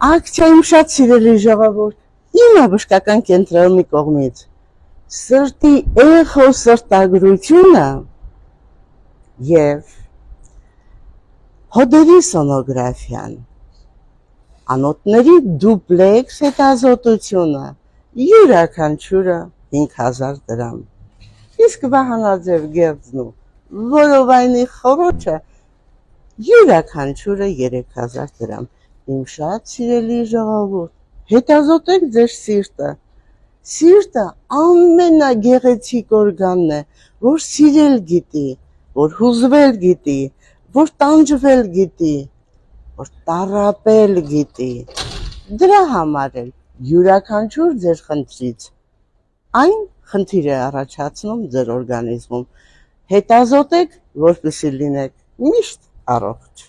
Ակցիայում շատ սիրելի ժողովուրդ, իմ բժշկական կենտրոնի կողմից սրտի էխո սրտագրությունը եւ հոդերի սոնոգրաֆիան, անոթների դուպլեքս հետազոտությունը, յուրաքանչյուրը 5000 դրամ։ Իսկ Վահանաձև գեղձն ու որովայնի խոռոչը յուրաքանչյուրը 3000 դրամ։ Իմ շատ սիրելի ժողովուրդ, հետազոտեք ձեր սիրտը։ Սիրտը ամենագեղեցիկ օրգանն է, որ սիրել գիտի, որ հուզվել գիտի, որ տանջվել գիտի, որ տառապել գիտի։ Դրա համար էլ յուրաքանչյուր ձեր խնդրից այն խնդիր է առաջացնում ձեր օրգանիզմում։ Հետազոտեք, որպեսզի լինեք միշտ առողջ։